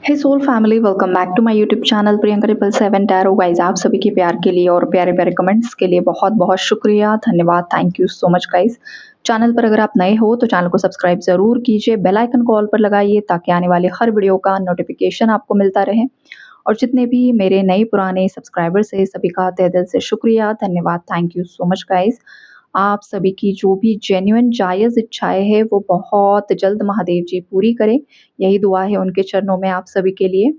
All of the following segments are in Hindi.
Hey soul family, welcome back to my YouTube channel Priyanka 777 tarot. Guys, आप सभी के प्यार के लिए और प्यारे प्यारे कमेंट्स के लिए बहुत बहुत शुक्रिया, धन्यवाद, thank you so much guys. Channel पर अगर आप नए हो तो चैनल को सब्सक्राइब ज़रूर कीजिए, बेल आइकन को ऑल पर लगाइए ताकि आने वाले हर वीडियो का नोटिफिकेशन आपको मिलता रहे। और जितने भी मेरे नए पुराने सब्सक्राइबर्स हैं सभी का तहे दिल से शुक्रिया, धन्यवाद, thank you so much guys. आप सभी की जो भी जेन्युइन जायज़ इच्छाएं हैं वो बहुत जल्द महादेव जी पूरी करें, यही दुआ है उनके चरणों में आप सभी के लिए।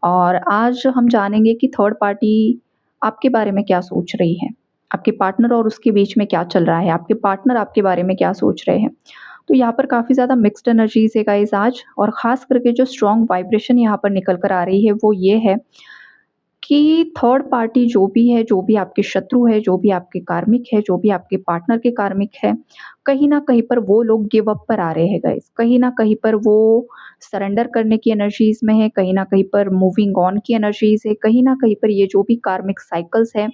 और आज हम जानेंगे कि थर्ड पार्टी आपके बारे में क्या सोच रही है, आपके पार्टनर और उसके बीच में क्या चल रहा है, आपके पार्टनर आपके बारे में क्या सोच रहे हैं। तो यहाँ पर काफ़ी ज़्यादा मिक्स्ड एनर्जीज़ है गाइस आज, और ख़ास करके जो स्ट्रॉन्ग वाइब्रेशन यहाँ पर निकल कर आ रही है वो ये है कि थर्ड पार्टी जो भी है, जो भी आपके शत्रु है, जो भी आपके कार्मिक है, जो भी आपके पार्टनर के कार्मिक है, कहीं न कहीं पर वो लोग गिव अप पर आ रहे हैं गाइस। कहीं न कहीं पर वो सरेंडर करने की एनर्जीज़ में है, कहीं न कहीं पर मूविंग ऑन की एनर्जीज़ है, कहीं न कहीं पर ये जो भी कार्मिक साइकिल्स हैं,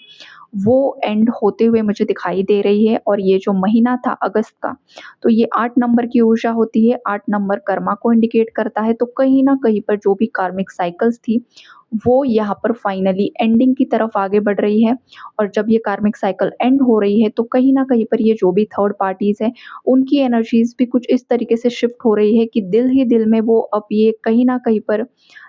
वो एंड होते हुए मुझे दिखाई दे रही है। और ये जो महीना था अगस्त का, तो ये 8 नंबर की ऊर्जा होती है, 8 नंबर कर्मा को इंडिकेट करता है। तो कहीं न कहीं पर जो भी कार्मिक साइकिल्स थी, वो यहाँ पर फाइनली एंडिंग की तरफ आगे बढ़ रही है। और जब ये कार्मिक साइकिल एंड हो रही है तो कहीं न कहीं पर ये जो भी थर्ड पार्टीज़ हैं, उनकी एनर्जीज़ भी कुछ इस तरीके से शिफ्ट हो रही है कि दिल ही दिल में वो अब ये कहीं न कहीं पर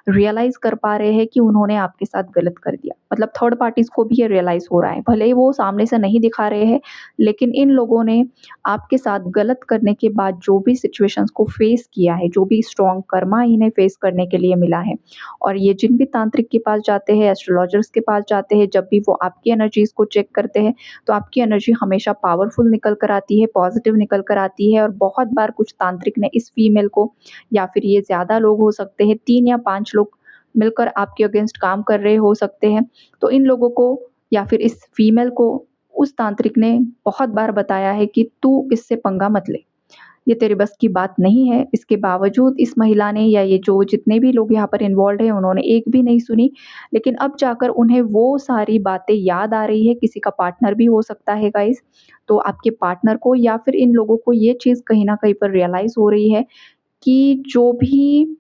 रियलाइज़ कर पा रहे हैं कि उन्होंने आपके साथ गलत कर दिया। मतलब थर्ड पार्टीज़ को भी ये रियलाइज़ हो रहा है, भले ही वो सामने से नहीं दिखा रहे हैं, लेकिन इन लोगों ने आपके साथ गलत करने के बाद जो भी सिचुएशंस को फेस किया है, जो भी स्ट्रॉन्ग कर्मा इन्हें फेस करने के लिए मिला है, और ये जिन भी तांत्रिक के पास जाते हैं, एस्ट्रोलॉजर्स के पास जाते हैं, जब भी वो आपकी एनर्जीज़ को चेक करते हैं, तो आपकी एनर्जी हमेशा पावरफुल निकल कर आती है, पॉजिटिव निकल कर आती है। और बहुत बार कुछ तांत्रिक ने इस फीमेल को, या फिर ये ज़्यादा लोग हो सकते हैं, 3 या 5 लोग मिलकर आपके अगेंस्ट काम कर रहे हो सकते हैं। तो इन लोगों को या फिर इस फीमेल को उस तांत्रिक ने बहुत बार बताया है कि तू इससे पंगा मत ले, ये तेरे बस की बात नहीं है। इसके बावजूद इस महिला ने, या ये जो जितने भी लोग यहाँ पर इन्वॉल्व्ड हैं, उन्होंने एक भी नहीं सुनी। लेकिन अब जाकर उन्हें वो सारी बातें याद आ रही है। किसी का पार्टनर भी हो सकता है गाइस। तो आपके पार्टनर को या फिर इन लोगों को ये चीज़ कहीं न कहीं पर रियलाइज़ हो रही है कि जो भी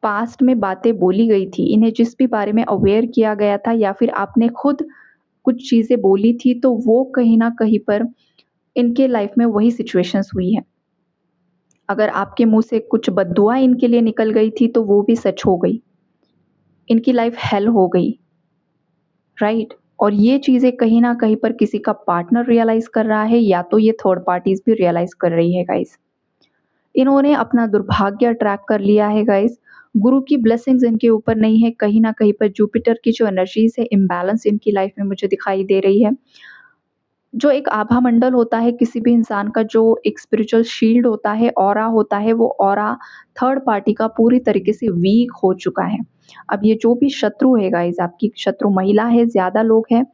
पास्ट में बातें बोली गई थी, इन्हें जिस भी बारे में अवेयर किया गया था, या फिर आपने खुद कुछ चीज़ें बोली थी, तो वो कहीं न कहीं पर इनके लाइफ में वही सिचुएशंस हुई हैं। अगर आपके मुँह से कुछ बद्दुआ इनके लिए निकल गई थी तो वो भी सच हो गई। इनकी लाइफ हेल हो गई, राइट? और ये चीज़ें कहीं न कहीं पर किसी का पार्टनर रियलाइज़ कर रहा है, या तो ये थर्ड पार्टीज़ भी रियलाइज़ कर रही है गाइज़। इन्होंने अपना दुर्भाग्य अट्रैक्ट कर लिया है गाइज़। गुरु की ब्लेसिंग्स इनके ऊपर नहीं है, कहीं न कहीं पर जुपिटर की जो एनर्जीज़ है, इम्बैलेंस इनकी लाइफ में मुझे दिखाई दे रही है। जो एक आभा मंडल होता है किसी भी इंसान का, जो एक स्पिरिचुअल शील्ड होता है, ऑरा होता है, वो ऑरा थर्ड पार्टी का पूरी तरीके से वीक हो चुका है। अब ये जो भी शत्रु है गाइज़, आपकी शत्रु महिला है, ज़्यादा लोग हैं,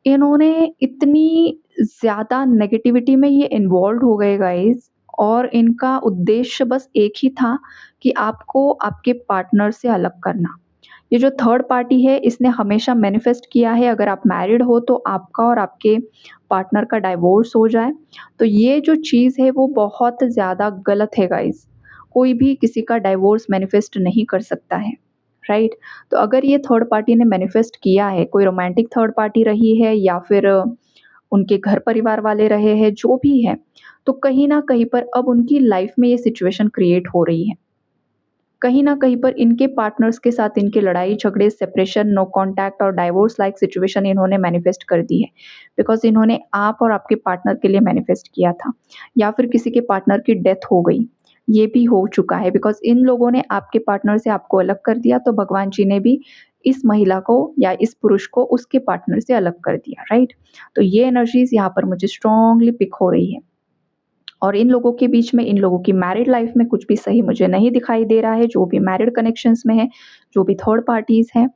इन्होंने इतनी ज़्यादा नेगेटिविटी में ये इन्वॉल्व्ड हो गए गाइज़, और इनका उद्देश्य बस एक ही था कि आपको आपके पार्टनर से अलग करना। ये जो थर्ड पार्टी है, इसने हमेशा मैनिफेस्ट किया है अगर आप मैरिड हो तो आपका और आपके पार्टनर का डाइवोर्स हो जाए। तो ये जो चीज़ है वो बहुत ज़्यादा गलत है गाइज़। कोई भी किसी का डाइवोर्स मैनिफेस्ट नहीं कर सकता है, राइट? तो अगर ये थर्ड पार्टी ने मैनिफेस्ट किया है, कोई रोमांटिक थर्ड पार्टी रही है, या फिर उनके घर परिवार वाले रहे हैं, जो भी है, तो कहीं न कहीं पर अब उनकी लाइफ़ में ये सिचुएशन क्रिएट हो रही है। कहीं न कहीं पर इनके पार्टनर्स के साथ इनके लड़ाई झगड़े, सेपरेशन, नो कॉन्टैक्ट और डाइवोर्स लाइक सिचुएशन इन्होंने मैनिफेस्ट कर दी है। बिकॉज़ इन्होंने आप और आपके पार्टनर के लिए मैनिफेस्ट किया था, या फिर किसी के पार्टनर की डेथ हो गई, ये भी हो चुका है। बिकॉज़ इन लोगों ने आपके पार्टनर से आपको अलग कर दिया, तो भगवान जी ने भी इस महिला को या इस पुरुष को उसके पार्टनर से अलग कर दिया, राइट? तो ये एनर्जीज़ यहाँ पर मुझे स्ट्रांगली पिक हो रही है। और इन लोगों के बीच में, इन लोगों की मैरिड लाइफ में कुछ भी सही मुझे नहीं दिखाई दे रहा है, जो भी मैरिड कनेक्शंस में है, जो भी थर्ड पार्टीज़ हैं।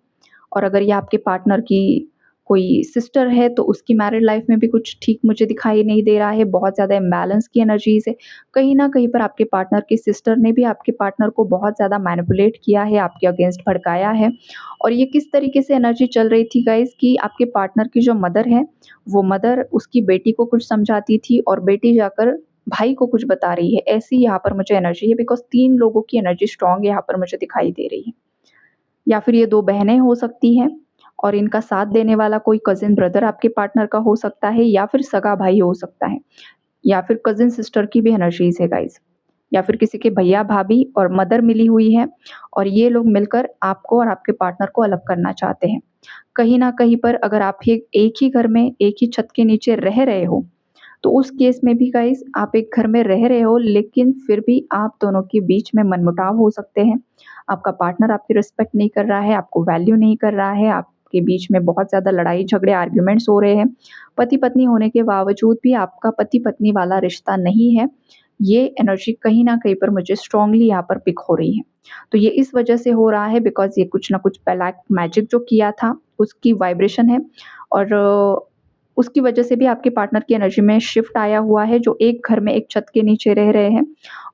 और अगर ये आपके पार्टनर की कोई सिस्टर है तो उसकी मैरिड लाइफ में भी कुछ ठीक मुझे दिखाई नहीं दे रहा है, बहुत ज़्यादा इम्बैलेंस की एनर्जीज़ है। कहीं न कहीं पर आपके पार्टनर की सिस्टर ने भी आपके पार्टनर को बहुत ज़्यादा मैनिपुलेट किया है, आपके अगेंस्ट भड़काया है। और ये किस तरीके से एनर्जी चल रही थी गाइज़, कि आपके पार्टनर की जो मदर है, वो मदर उसकी बेटी को कुछ समझाती थी और बेटी जाकर भाई को कुछ बता रही है। ऐसी यहाँ पर मुझे एनर्जी है, बिकॉज़ 3 लोगों की एनर्जी स्ट्रॉन्ग यहाँ पर मुझे दिखाई दे रही है। या फिर ये 2 बहनें हो सकती हैं और इनका साथ देने वाला कोई कज़िन ब्रदर आपके पार्टनर का हो सकता है या फिर सगा भाई हो सकता है या फिर कज़िन सिस्टर की भी एनर्जीज़ है गाइज़। या फिर किसी के भैया-भाभी और मदर मिली हुई है और ये लोग मिलकर आपको और आपके पार्टनर को अलग करना चाहते हैं। कहीं न कहीं पर अगर आप ये एक ही घर में, एक ही छत के नीचे रह रहे हो, तो उस केस में भी गाइज़ आप एक घर में रह रहे हो लेकिन फिर भी आप दोनों के बीच में मनमुटाव हो सकते हैं। आपका पार्टनर आपकी रिस्पेक्ट नहीं कर रहा है, आपको वैल्यू नहीं कर रहा है, आपके बीच में बहुत ज़्यादा लड़ाई-झगड़े, आर्ग्यूमेंट्स हो रहे हैं। पति-पत्नी होने के बावजूद भी आपका पति-पत्नी वाला रिश्ता नहीं है। ये एनर्जी कहीं न कहीं पर मुझे स्ट्रांगली यहाँ पर पिक हो रही है। तो ये इस वजह से हो रहा है बिकॉज़ ये कुछ न कुछ ब्लैक मैजिक जो किया था, उसकी वाइब्रेशन है और उसकी वजह से भी आपके पार्टनर की एनर्जी में शिफ्ट आया हुआ है, जो एक घर में एक छत के नीचे रह रहे हैं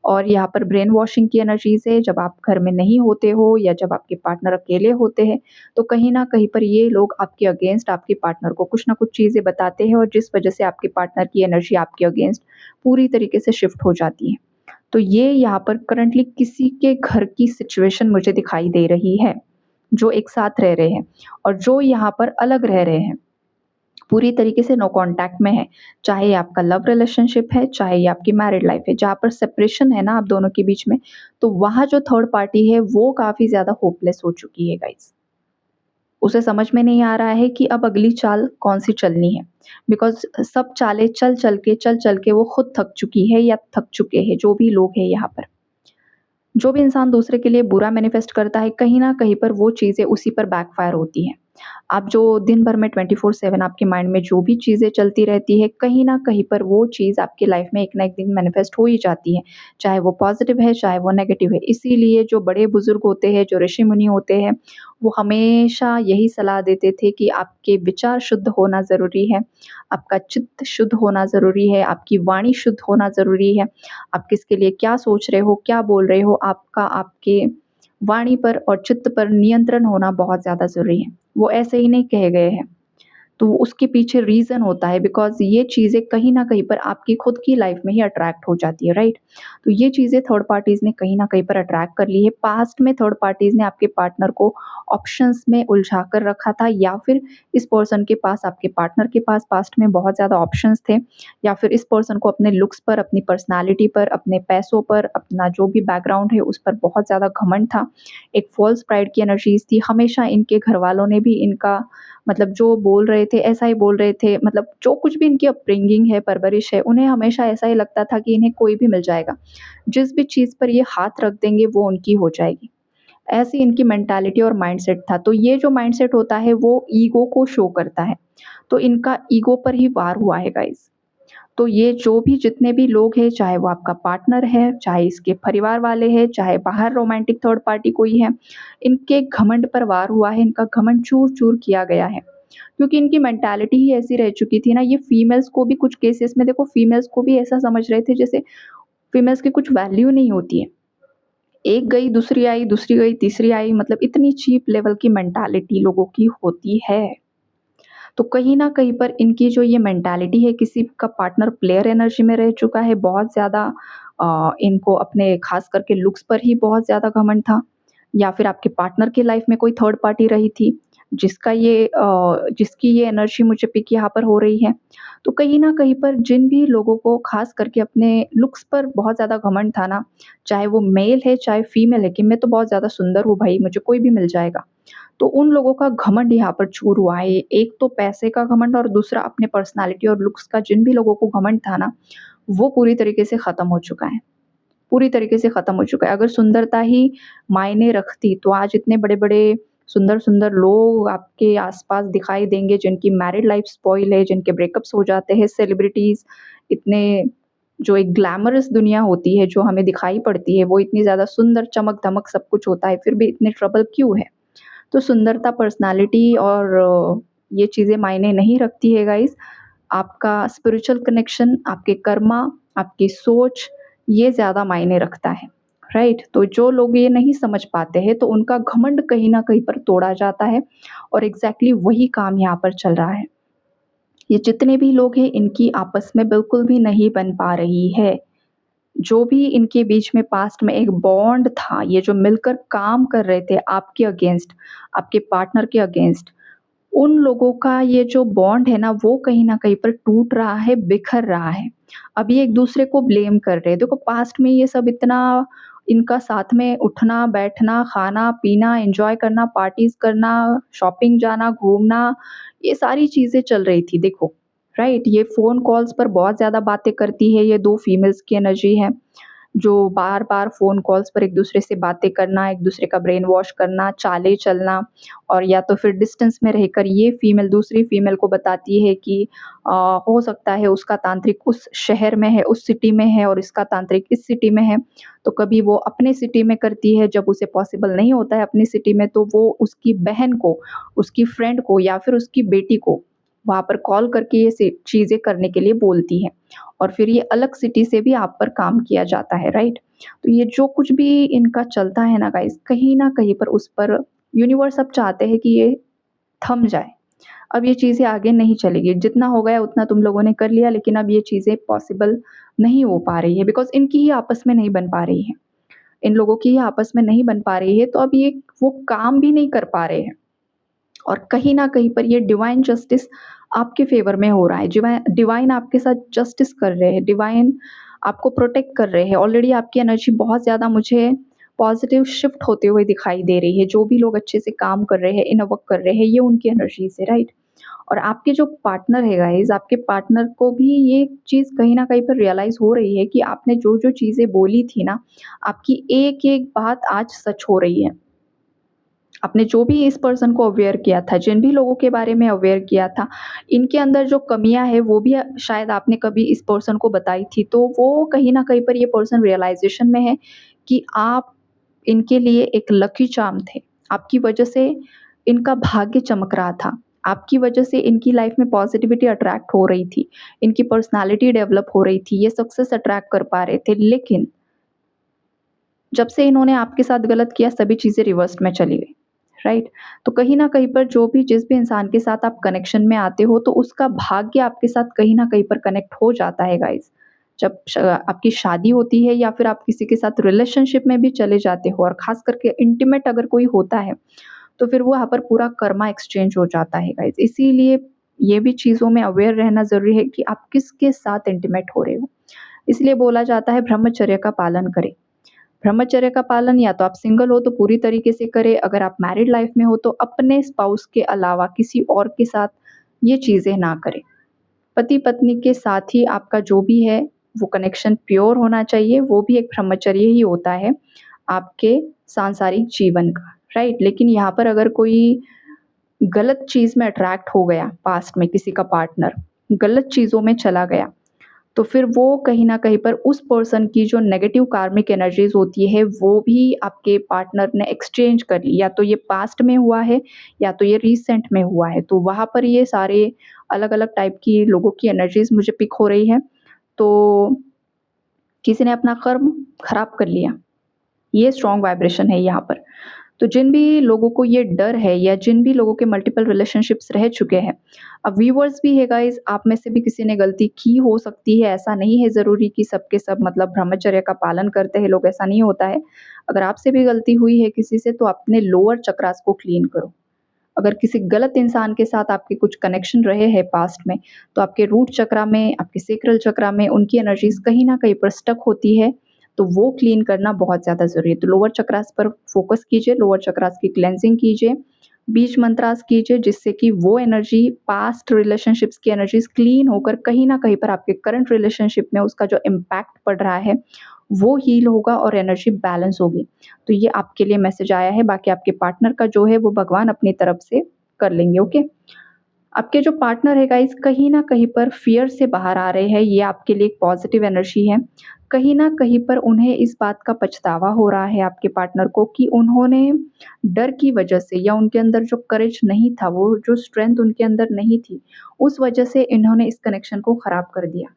और यहाँ पर ब्रेन वॉशिंग की एनर्जीज़ है, जब आप घर में नहीं होते हो या जब आपके पार्टनर अकेले होते हैं, तो कहीं न कहीं पर ये लोग आपके अगेंस्ट आपके पार्टनर को कुछ न कुछ चीज़ें बताते हैं और जिस वजह से आपके पार्टनर की एनर्जी आपके अगेंस्ट पूरी तरीके से शिफ्ट हो जाती है। तो ये यहाँ पर करंटली किसी के घर की सिचुएशन मुझे दिखाई दे रही है, जो एक साथ रह रहे हैं और जो यहाँ पर अलग रह रहे हैं। पूरी तरीके से नो कॉन्टैक्ट में है। चाहे ये आपका लव रिलेशनशिप है, चाहे ये आपकी मैरिड लाइफ है, जहाँ पर सेपरेशन है ना आप दोनों के बीच में, तो वहाँ जो थर्ड पार्टी है वो काफ़ी ज़्यादा होपलेस हो चुकी है गाइज़। उसे समझ में नहीं आ रहा है कि अब अगली चाल कौन-सी चलनी है। बिकॉज़ सब चालें चल-चल के वो खुद थक चुकी है या थक चुके हैं, जो भी लोग हैं यहाँ पर। जो भी इंसान दूसरे के लिए बुरा मैनिफेस्ट करता है, कहीं न कहीं पर वो चीज़ें उसी पर बैकफ़ायर होती हैं। आप जो दिन भर में 24/7 आपके माइंड में जो भी चीज़ें चलती रहती है, कहीं न कहीं पर वो चीज़ आपकी लाइफ़ में एक ना एक दिन मैनिफेस्ट हो ही जाती है। चाहे वो पॉज़िटिव है, चाहे वो नेगेटिव है। इसीलिए जो बड़े-बुज़ुर्ग होते हैं, जो ऋषि-मुनि होते हैं, वो हमेशा यही सलाह देते थे कि आपके विचार शुद्ध होना ज़रूरी है, आपका चित्त शुद्ध होना ज़रूरी है, आपकी वाणी शुद्ध होना ज़रूरी है। आप किसके लिए क्या सोच रहे हो, क्या बोल रहे हो, आपका आपके वाणी पर और चित्त पर नियंत्रण होना बहुत ज़्यादा ज़रूरी है। वो ऐसे ही नहीं कहे गए हैं। तो उसके पीछे रीज़न होता है बिकॉज़ ये चीज़ें कहीं न कहीं पर आपकी खुद की लाइफ़ में ही अट्रैक्ट हो जाती है, राइट? तो ये चीज़ें थर्ड पार्टीज़ ने कहीं न कहीं पर अट्रैक्ट कर ली है। पास्ट में थर्ड पार्टीज़ ने आपके पार्टनर को ऑप्शंस में उलझा कर रखा था या फिर इस पर्सन के पास आपके पार्टनर के पास पास्ट में बहुत ज़्यादा ऑप्शंस थे या फिर इस पर्सन को अपने लुक्स पर, अपनी पर्सनैलिटी पर, अपने पैसों पर, अपना जो भी बैकग्राउंड है उस पर बहुत ज़्यादा घमंड था। एक फ़ॉल्स प्राइड की एनर्जीज़ थी। हमेशा इनके घरवालों ने भी इनका मतलब जो बोल रहे थे, ऐसा ही बोल रहे थे मतलब जो कुछ भी इनकी अपब्रिंगिंग है, परवरिश है, उन्हें हमेशा ऐसा ही लगता था कि इन्हें कोई भी मिल जाएगा। जिस भी चीज़ पर ये हाथ रख देंगे वो उनकी हो जाएगी। ऐसी इनकी मेंटालिटी और माइंडसेट था। तो ये जो माइंडसेट होता है वो ईगो को शो करता है। तो इनका ईगो पर ही वार हुआ है गाइज़। तो ये जो भी जितने भी लोग हैं, चाहे वो आपका पार्टनर है, चाहे इसके परिवार वाले हैं, चाहे बाहर रोमांटिक थर्ड पार्टी कोई है, इनके घमंड पर वार हुआ है, इनका घमंड चूर-चूर किया गया है। क्योंकि इनकी मेंटालिटी ही ऐसी रह चुकी थी ना, ये फीमेल्स को भी कुछ केसेस में देखो फीमेल्स को भी ऐसा समझ रहे थे जैसे फीमेल्स की कुछ वैल्यू नहीं होती है। एक गई, दूसरी आई, दूसरी गई, तीसरी आई मतलब इतनी चीप लेवल की मेंटालिटी लोगों की होती है। तो कहीं न कहीं पर इनकी जो ये मेंटालिटी है किसी का पार्टनर प्लेयर एनर्जी में रह चुका है बहुत ज़्यादा इनको अपने ख़ास करके लुक्स पर ही बहुत ज़्यादा घमंड था या फिर आपके पार्टनर की लाइफ़ में कोई थर्ड पार्टी रही थी, जिसकी ये एनर्जी मुझे पिक यहाँ पर हो रही है। तो कहीं न कहीं पर जिन भी लोगों को ख़ास करके अपने लुक्स पर बहुत ज़्यादा घमंड था ना, चाहे वो मेल है, चाहे फीमेल है कि मैं तो बहुत ज़्यादा सुंदर हूँ भाई, मुझे कोई भी मिल जाएगा। तो उन लोगों का घमंड यहाँ पर चूर हुआ है। एक तो पैसे का घमंड और दूसरा अपने पर्सनैलिटी और लुक्स का जिन भी लोगों को घमंड था ना, वो पूरी तरीके से ख़त्म हो चुका है। पूरी तरीके से ख़त्म हो चुका है। अगर सुंदरता ही मायने रखती तो आज इतने बड़े-बड़े सुंदर-सुंदर लोग आपके आस-पास दिखाई देंगे जिनकी मैरिड लाइफ़ स्पॉइल है, जिनके ब्रेकअप्स हो जाते हैं, सेलिब्रिटीज़ इतने जो एक ग्लैमरस दुनिया होती है, जो हमें दिखाई पड़ती है, वो इतनी ज़्यादा सुंदर, चमक-धमक सब कुछ होता है, फिर भी इतने ट्रबल क्यों है? तो सुंदरता, पर्सनैलिटी और ये चीज़ें मायने नहीं रखती है गाइज़। आपका स्पिरिचुअल कनेक्शन, आपके कर्मा, आपकी सोच ये ज़्यादा मायने रखता है, राइट? तो जो लोग ये नहीं समझ पाते हैं तो उनका घमंड कहीं न कहीं पर तोड़ा जाता है और एग्ज़ैक्टली वही काम यहाँ पर चल रहा है। ये जितने भी लोग हैं इनकी आपस में बिल्कुल भी नहीं बन पा रही है। जो भी इनके बीच में पास्ट में एक बॉन्ड था, ये जो मिलकर काम कर रहे थे आपके अगेंस्ट, आपके पार्टनर के अगेंस्ट, उन लोगों का ये जो बॉन्ड है ना, वो कहीं न कहीं पर टूट रहा है, बिखर रहा है। अब ये एक-दूसरे को ब्लेम कर रहे हैं। देखो पास्ट में ये सब इतना इनका साथ में उठना, बैठना, खाना-पीना, एन्जॉय करना, पार्टीज़ करना, शॉपिंग जाना, घूमना, ये सारी चीज़ें चल रही थी देखो, राइट? ये फ़ोन कॉल्स पर बहुत ज़्यादा बातें करती है, ये 2 फीमेल्स की एनर्जी है। जो बार-बार फ़ोन कॉल्स पर एक-दूसरे से बातें करना, एक-दूसरे का ब्रेन वॉश करना, चालें चलना और या तो फिर डिस्टेंस में रहकर ये फीमेल दूसरी फीमेल को बताती है कि हो सकता है उसका तांत्रिक उस शहर में है, उस सिटी में है और इसका तांत्रिक इस सिटी में है। तो कभी वो अपने सिटी में करती है, जब उसे पॉसिबल नहीं होता है अपनी सिटी में, तो वो उसकी बहन को, उसकी फ्रेंड को या फिर उसकी बेटी को वहाँ पर कॉल करके ये चीज़ें करने के लिए बोलती है। और फिर ये अलग सिटी से भी आप पर काम किया जाता है, राइट? तो ये जो कुछ भी इनका चलता है ना गाइज़, कहीं न कहीं पर उस पर यूनिवर्स अब चाहते हैं कि ये थम जाए। अब ये चीज़ें आगे नहीं चलेगी, जितना हो गया उतना तुम लोगों ने कर लिया, लेकिन अब ये चीज़ें पॉसिबल नहीं हो पा रही है बिकॉज़ इनकी ही आपस में नहीं बन पा रही है। इन लोगों की ही आपस में नहीं बन पा रही है, तो अब ये वो काम भी नहीं कर पा रहे हैं। और कहीं न कहीं पर ये डिवाइन जस्टिस आपके फ़ेवर में हो रहा है। डिवाइन आपके साथ जस्टिस कर रहे हैं, डिवाइन आपको प्रोटेक्ट कर रहे हैं। ऑलरेडी आपकी एनर्जी बहुत ज़्यादा मुझे पॉज़िटिव शिफ्ट होते हुए दिखाई दे रही है। जो भी लोग अच्छे से काम कर रहे हैं, इनर वर्क कर रहे हैं, ये उनकी एनर्जीज़ है, राइट? और आपके जो पार्टनर है गाइज़, आपके पार्टनर को भी ये चीज़ कहीं न कहीं पर रियलाइज़ हो रही है कि आपने जो-जो चीज़ें बोली थी ना, आपकी एक-एक बात आज सच हो रही है। आपने जो भी इस पर्सन को अवेयर किया था, जिन भी लोगों के बारे में अवेयर किया था, इनके अंदर जो कमियाँ हैं वो भी शायद आपने कभी इस पर्सन को बताई थी, तो वो कहीं न कहीं पर ये पर्सन रियलाइज़ेशन में है कि आप इनके लिए एक लकी चार्म थे। आपकी वजह से इनका भाग्य चमक रहा था। आपकी वजह से इनकी लाइफ़ में पॉज़िटिविटी अट्रैक्ट हो रही थी। इनकी पर्सनैलिटी डेवलप हो रही थी, ये सक्सेस अट्रैक्ट कर पा रहे थे। लेकिन जब से इन्होंने आपके साथ गलत किया, सभी चीज़ें रिवर्स में चली गई। राइट? तो कहीं न कहीं पर जो भी जिस भी इंसान के साथ आप कनेक्शन में आते हो, तो उसका भाग्य आपके साथ कहीं न कहीं पर कनेक्ट हो जाता है गाइज़। जब आपकी शादी होती है या फिर आप किसी के साथ रिलेशनशिप में भी चले जाते हो और ख़ास करके इंटीमेट अगर कोई होता है, तो फिर वो यहाँ पर पूरा कर्मा एक्सचेंज हो जाता है गाइज़। इसीलिए ये भी चीज़ों में अवेयर रहना ज़रूरी है कि आप किसके साथ इंटीमेट हो रहे हो। इसलिए बोला जाता है ब्रह्मचर्य का पालन करें। ब्रह्मचर्य का पालन या तो आप सिंगल हो तो पूरी तरीके से करें, अगर आप मैरिड लाइफ में हो तो अपने स्पाउस के अलावा किसी और के साथ ये चीज़ें ना करें। पति-पत्नी के साथ ही आपका जो भी है वो कनेक्शन प्योर होना चाहिए, वो भी एक ब्रह्मचर्य ही होता है आपके सांसारिक जीवन का, राइट? लेकिन यहाँ पर अगर कोई गलत चीज़ में अट्रैक्ट हो गया पास्ट में किसी का पार्टनर, गलत चीज़ों में चला गया तो फिर वो कहीं न कहीं पर उस पर्सन की जो नेगेटिव कार्मिक एनर्जीज़ होती है, वो भी आपके पार्टनर ने एक्सचेंज कर ली। या तो ये पास्ट में हुआ है या तो ये रिसेंट में हुआ है। तो वहाँ पर ये सारे अलग-अलग टाइप की लोगों की एनर्जीज़ मुझे पिक हो रही है। तो किसी ने अपना कर्म खराब कर लिया। ये स्ट्रॉन्ग वाइब्रेशन है यहाँ पर। तो जिन भी लोगों को ये डर है या जिन भी लोगों के मल्टीपल रिलेशनशिप्स रह चुके हैं, अब व्यूअर्स भी है गाइज़, आप में से भी किसी ने गलती की हो सकती है, ऐसा नहीं है ज़रूरी कि सब के सब मतलब ब्रह्मचर्य का पालन करते हैं लोग, ऐसा नहीं होता है। अगर आपसे भी गलती हुई है किसी से तो अपने लोअर चक्रास को क्लीन करो। अगर किसी गलत इंसान के साथ आपके कुछ कनेक्शन रहे हैं पास्ट में, तो आपके रूट चक्रा में, आपके सेक्रल चक्रा में उनकी एनर्जीज़ कहीं न कहीं पर स्टक होती है, तो वो क्लीन करना बहुत ज़्यादा ज़रूरी है। तो लोअर चक्रास पर फ़ोकस कीजिए, लोअर चक्रास की क्लेंजिंग कीजिए, बीज मंत्रास कीजिए जिससे कि वो एनर्जी पास्ट रिलेशनशिप्स की एनर्जीज़ क्लीन होकर कहीं न कहीं पर आपके करंट रिलेशनशिप में उसका जो इम्पैक्ट पड़ रहा है, वो हील होगा और एनर्जी बैलेंस होगी। तो ये आपके लिए मैसेज आया है, बाकी आपके पार्टनर का जो है वो भगवान अपनी तरफ से कर लेंगे, ओके? आपके जो पार्टनर है गाइस कहीं न कहीं पर फ़ियर से बाहर आ रहे हैं, ये आपके लिए एक पॉज़िटिव एनर्जी है। कहीं न कहीं पर उन्हें इस बात का पछतावा हो रहा है आपके पार्टनर को कि उन्होंने डर की वजह से या उनके अंदर जो करेज नहीं था, वो जो स्ट्रेंथ उनके अंदर नहीं थी, उस वजह से इन्होंने इस कनेक्शन को ख़राब कर दिया।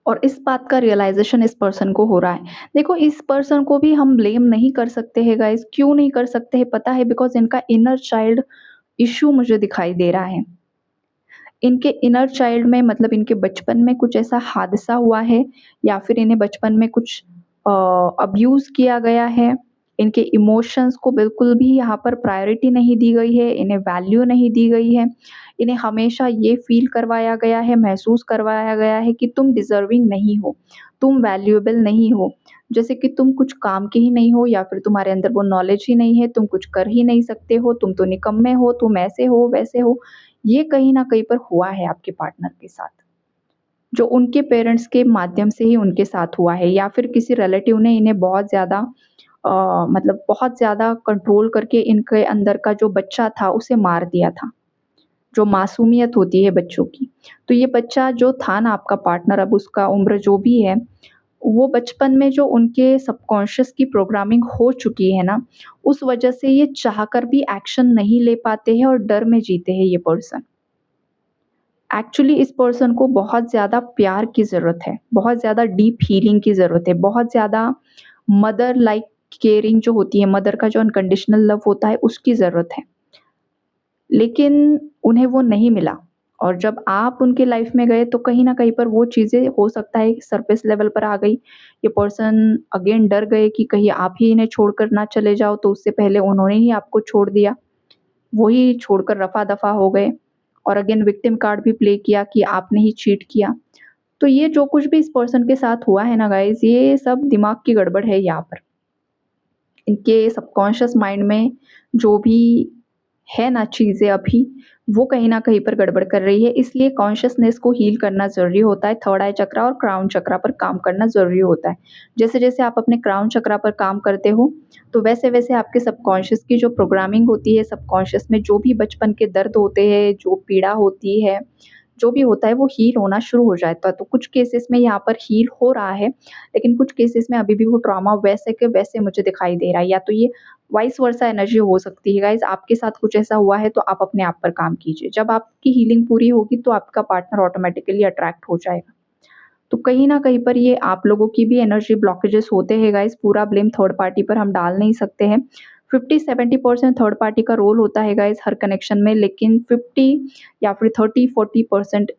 और इस बात का रियलाइज़ेशन इस पर्सन को हो रहा है। देखो इस पर्सन को भी हम ब्लेम नहीं कर सकते हैं गाइज़, क्यों नहीं कर सकते हैं पता है? बिकॉज़ इनका इनर चाइल्ड इश्यू मुझे दिखाई दे रहा है। इनके इनर चाइल्ड में मतलब इनके बचपन में कुछ ऐसा हादसा हुआ है या फिर इन्हें बचपन में कुछ अब्यूज़ किया गया है, इनके इमोशंस को बिल्कुल भी यहाँ पर प्रायोरिटी नहीं दी गई है, इन्हें वैल्यू नहीं दी गई है। इन्हें हमेशा ये फ़ील करवाया गया है, महसूस करवाया गया है कि तुम डिज़र्विंग नहीं हो, तुम वैल्यूएबल नहीं हो। जैसे कि तुम कुछ काम के ही नहीं हो या फिर तुम्हारे अंदर वो नॉलेज ही नहीं है, तुम कुछ कर ही नहीं सकते हो, तुम तो निकम्मे हो, तुम ऐसे हो, वैसे हो। ये कहीं न कहीं पर हुआ है आपके पार्टनर के साथ। जो उनके पेरेंट्स के माध्यम से ही उनके साथ हुआ है या फिर किसी रिलेटिव ने इन्हें बहुत ज़्यादा मतलब बहुत ज़्यादा कंट्रोल करके इनके अंदर का जो बच्चा था उसे मार दिया था, जो मासूमियत होती है बच्चों की। तो ये बच्चा जो था ना आपका पार्टनर, अब उसका उम्र जो भी है, वो बचपन में जो उनके सबकॉन्शियस की प्रोग्रामिंग हो चुकी है ना, उस वजह से ये चाहकर भी एक्शन नहीं ले पाते हैं और डर में जीते हैं ये पर्सन। एक्चुअली इस पर्सन को बहुत ज़्यादा प्यार की ज़रूरत है, बहुत ज़्यादा डीप हीलिंग की ज़रूरत है, बहुत ज़्यादा मदर लाइक केयरिंग जो होती है, मदर का जो अनकंडीशनल लव होता है, उसकी ज़रूरत है। लेकिन उन्हें वो नहीं मिला और जब आप उनके लाइफ़ में गए तो कहीं न कहीं पर वो चीज़ें हो सकता है सरफ़ेस लेवल पर आ गई। ये पर्सन अगेन डर गए कि कहीं आप ही इन्हें छोड़कर ना चले जाओ, तो उससे पहले उन्होंने ही आपको छोड़ दिया। वो ही छोड़कर रफ़ा-दफ़ा हो गए और अगेन विक्टिम कार्ड भी प्ले किया कि आपने ही चीट किया। तो ये जो कुछ भी इस पर्सन के साथ हुआ है ना गाइज़, ये सब दिमाग की गड़बड़ है यहाँ पर। इनके सबकॉन्शियस माइंड में जो भी है ना चीज़ें अभी, वो कहीं न कहीं पर गड़बड़ कर रही है, इसलिए कॉन्शियसनेस को हील करना ज़रूरी होता है, थर्ड आई चक्रा और क्राउन चक्रा पर काम करना ज़रूरी होता है। जैसे-जैसे आप अपने क्राउन चक्रा पर काम करते हो, तो वैसे-वैसे आपके सबकॉन्शियस की जो प्रोग्रामिंग होती है, सबकॉन्शियस में जो भी बचपन के दर्द होते हैं, जो पीड़ा होती है, जो भी होता है वो हील होना शुरू हो जाता है। तो कुछ केसेस में यहाँ पर हील हो रहा है, लेकिन कुछ केसेस में अभी भी वो ट्रॉमा वैसे के वैसे मुझे दिखाई दे रहा है, या तो ये वाइस वर्सा एनर्जी हो सकती है गाइज़, आपके साथ कुछ ऐसा हुआ है तो आप अपने आप पर काम कीजिए। जब आपकी हीलिंग पूरी होगी तो आपका पार्टनर ऑटोमैटिकली अट्रैक्ट हो जाएगा। तो कहीं न कहीं पर ये आप लोगों की भी एनर्जी ब्लॉकेजेस होते हैं गाइज़, पूरा ब्लेम थर्ड पार्टी पर हम डाल नहीं सकते हैं। 50-70% थर्ड पार्टी का रोल होता है गाइज़ हर कनेक्शन में, लेकिन 50 या फिर 30-40%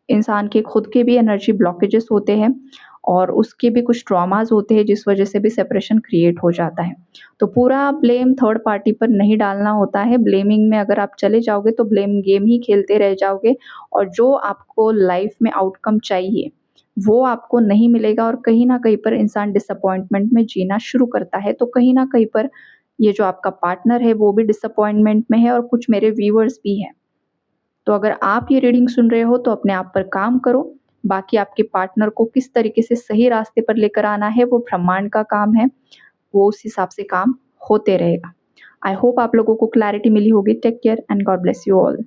इंसान के खुद के भी एनर्जी ब्लॉकेजेस होते हैं और उसके भी कुछ ट्रॉमाज़ होते हैं जिस वजह से भी सेपरेशन क्रिएट हो जाता है। तो पूरा ब्लेम थर्ड पार्टी पर नहीं डालना होता है, ब्लेमिंग में अगर आप चले जाओगे तो ब्लेम गेम ही खेलते रह जाओगे और जो आपको लाइफ़ में आउटकम चाहिए, वो आपको नहीं मिलेगा और कहीं न कहीं पर इंसान डिसअपॉइंटमेंट में जीना शुरू करता है। तो कहीं न कहीं पर ये जो आपका पार्टनर है वो भी डिसअपॉइंटमेंट में है और कुछ मेरे व्यूअर्स भी हैं। तो अगर आप ये रीडिंग सुन रहे हो तो अपने आप पर काम करो। बाकी आपके पार्टनर को किस तरीके से सही रास्ते पर लेकर आना है वो ब्रह्मांड का काम है। वो उस हिसाब से काम होते रहेगा। आई होप आप लोगों को क्लैरिटी मिली होगी। Take care and God bless you all.